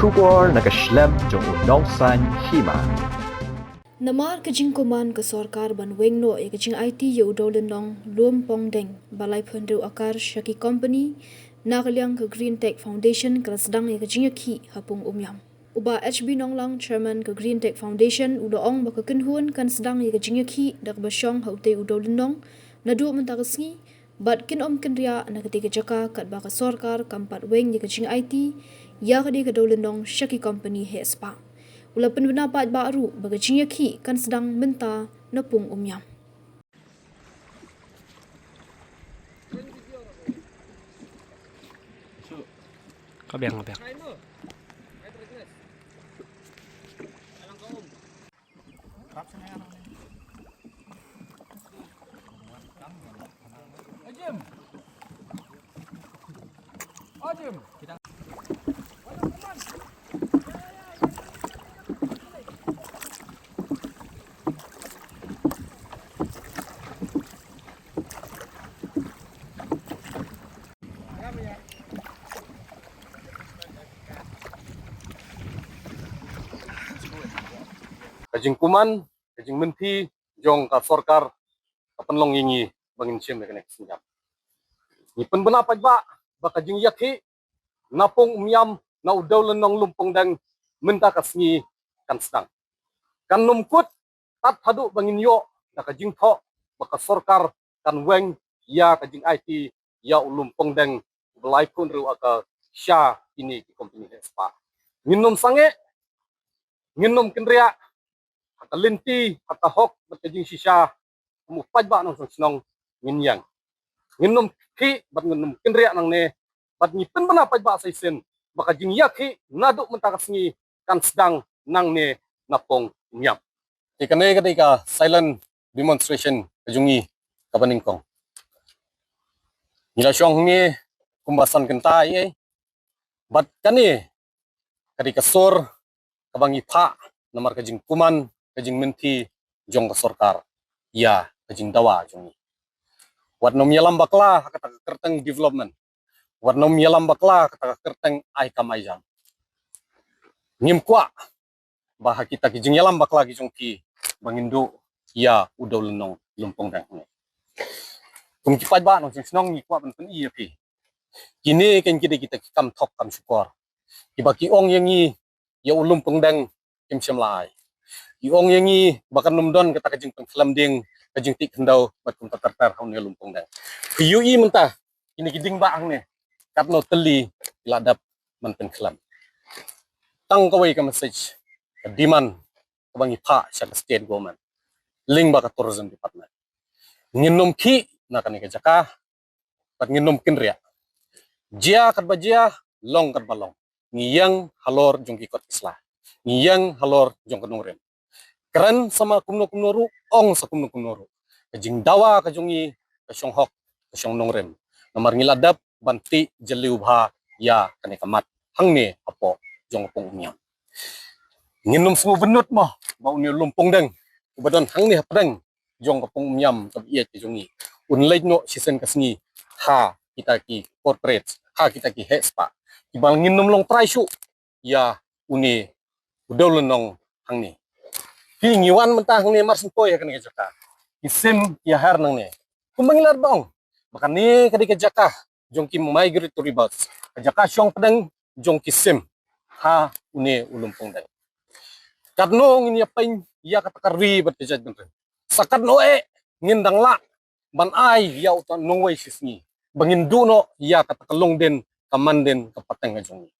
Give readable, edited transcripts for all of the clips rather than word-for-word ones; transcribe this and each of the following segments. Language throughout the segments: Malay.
syukur nakaslem jong unongsan hima. Namar kajing kuman ke sorkar ban wengno e kajing IT ye udolendong luom pongdeng balai phendu akar shaki company nakaliang ke Green Tech Foundation kelasdang e kajing ki hapung umyam. Uba HB Nonglang chairman ke Green Tech Foundation udaong baka kenhuan kan sedang e kajing ki dak basyong haute udolendong nadu mentakasngi bat kin kenria na ketika jaka kat baka sorkar kampat weng ye kajing IT ya kadi kedolendong shaki company he spa. Ula pendapat baru bagi Cingya Ki kan sedang minta nepung umyam. Kabiang. Kajing kuman, kajing menti, jong ka sorkar, kapan long ingi bangin siem na kanek senyap. Ni pen benapat ba kajing yakhi, napong umyam na udaw lenong lumpong dang menta kasngi kan sedang. Kan numkut tat hadu bangin yo na kajing tho baka sorkar kan weng ya kajing IT ya ulumpong dang belai pun ru aka sya ini ki company spa. Nginum sange, nginum kenria kata linti, kata hok, berkajing sisa, mupaj ba nang senong nginyang. Nginum ki, bat nginum kenria nang ne, bat ngipen benapaj ba sa isin, bakajing yaki, naduk mentakasngi, kan sedang nang ne, napong umyam. Ikan ketika silent demonstration kajungi kabaningkong. Nila syong ni kumbasan kentai, bat kani ketika sor kabangi pa, namar kajing kuman, kajing menti jong ka sorkar ya kajing dawa jong ni wat nom yalam bakla kata kerteng development wat nom yalam bakla kata kerteng ai kamai jam ngim kwa bah kita kajing yalam bakla ki jong ki bangindu ya udau lenong lumpong dang ni kum ki pai ba no jing snong ni kwa ban pen iya pi kini kan kita kam thok kam syukur ibaki ong yang ni ya ulumpong dang kim syam lai Iong yangi bakan numdon kata kajing pengkelam ding kajing tik kendau bat kum tatar haun lumpong dang. Kiyui mentah ini giding baang ne katno teli ladap man pengkelam. Tang kawai ka message demand kabangi pa sa state government. Ling baka tourism department. Nginom ki na kani ka jaka bat nginom kinria. Jia kat bajia long kat balong. Ngiyang halor jong ki kot islah. Ngiyang halor jong kanong rem. Keren sama kumno ru ong sa kumno ru kajing dawa kajungi kasyong hok kasyong nongrem namar ngiladap banti jeliu bha ya kane kamat hangne apo jong pong umyam nginum semua benut mo bau ni lumpong deng ubadon hangne hapdeng jong pong umyam tab iya kajungi unlait no sisen kasngi ha kita ki corporate ha kita ki hespa ibal nginum long try syu ya uni udol nong hangne Pingiwan mentah ni marsin poy kan jaka. Isim ya har nang ne. Kumangilar bang. Maka ni kadika jaka jong ki migratory birds. Jaka syong pedang jong ki sim ha une ulumpong dai. Kadno ngin ya pain ya kata karwi bertejat bentar. Sakat noe ngindang la ban ai ya utan nongway sisni. Bangin duno ya kata kalong den kamanden kapateng jong.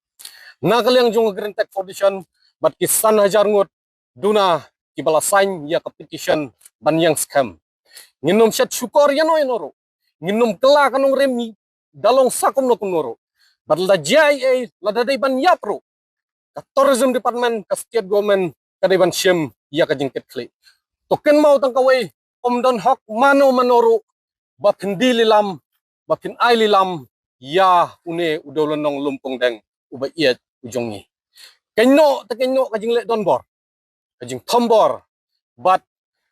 Nagalyang jong Green Tech Foundation bat kisan hajar ngut duna kibalasain ya competition banyang scam nginum syat syukor ya no enoro nginum kela kanong remi dalong sakum no kunoro badla jai la dadai ban ya pro ka tourism department ka state government kadai ban syem ya ka jingket kle token mau tang kawai om don hok mano manoro bapin dililam bapin aililam ya une udolenong lumpong deng uba iat ujongi kenno tekenno ka jingle don bor kajing tombor bat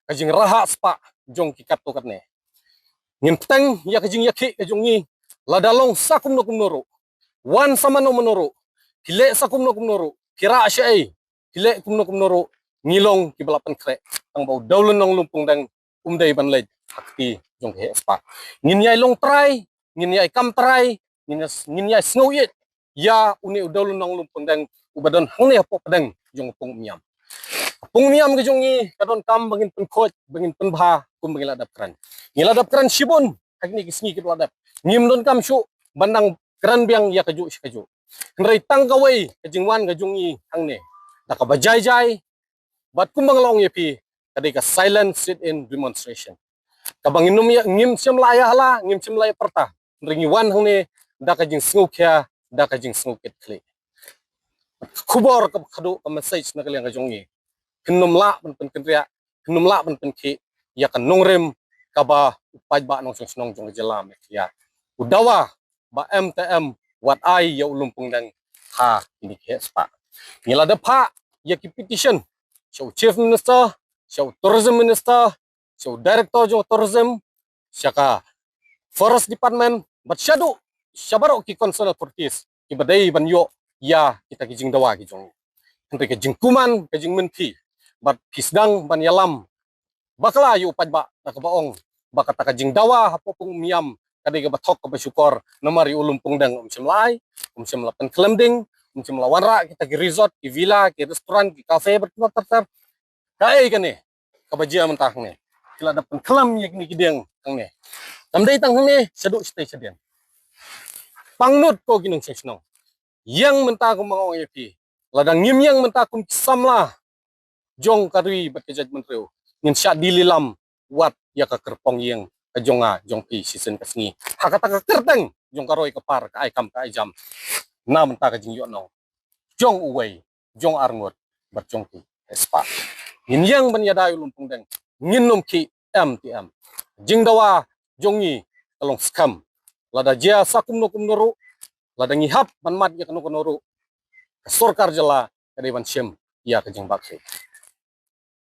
kajing raha spa jong ki kat tokat ne ngin teng ya kajing yaki kajong ni ladalong sakum no kumnoro wan sama no menoro kile sakum no kumnoro kira syai hilek kumno ngilong kibalapan krek tang bau daulun nong lumpung dang umdai ban lej hakti jong he spa ngin yai long trai ngin yai kam trai ngin yai sngo yet ya uni daulun nong lumpung dang ubadon hangne po padang jong pung miam ke jong ni kadon kam bangin pen khoj bangin pen bha kum bangin ladap kran shibun hakni kisngi kit ladap ngim don kam shu bandang kran biang ya kaju nrai tang kawai kajingwan kajung ni hangne daka bajai bat kumbang long yepi kadai ka silent sit in demonstration kabang inum ya ngim sim laya hala ngim sim laya perta ringi wan hangne daka jing snukya daka jing snukit kli kubor ka khadu ka message na kaliang kajung ni kinum la pen kenria kinum la pen ki ya kan nongrem kaba upaj ba nong snong jong jelam ya udawa ba MTM wat ai ya ulumpung dang ha ini ke spa ngila da pha ya ki petition show chief minister show tourism minister show director jo tourism syaka forest department but shadow syabaro ki concern authorities ki badai banyo ya kita ki jing dawa ki jong hentai ke jing kuman ke jing menti but pisdang ban yalam bakla yu paj ba ka baong bakata ka jing dawa hapopung miam kadai ka bathok ka basyukor namari ulumpung dang semlai lapan kelembing lawan ra kita ki resort ki villa ki restoran ki cafe bertempat kai kan ni kabajia mentah ni kila dapat kelam yak ni kideng tang ni tamdai tang ni seduk stay sedian pangnut ko ginung sesno yang mentah ko mangong yapi ladang ngim yang mentah kum kisamla jong karui bat ke judgment reu ngin sya dililam wat ya ka kerpong yang kajonga jong pi season kasngi hakata ka kerteng jong karoi ka par ka ai kam ka ai jam na mentah ka jing yo no jong uwei jong arngot bat jong pi espa ngin yang ban yadai lumpung deng ngin nom ki MTM jing dawa jong ni kalong skam lada jia sakum no kum noru lada ngihap ban mat ya kanu konoru sorkar jela kadai ban syem ya ka jing bakse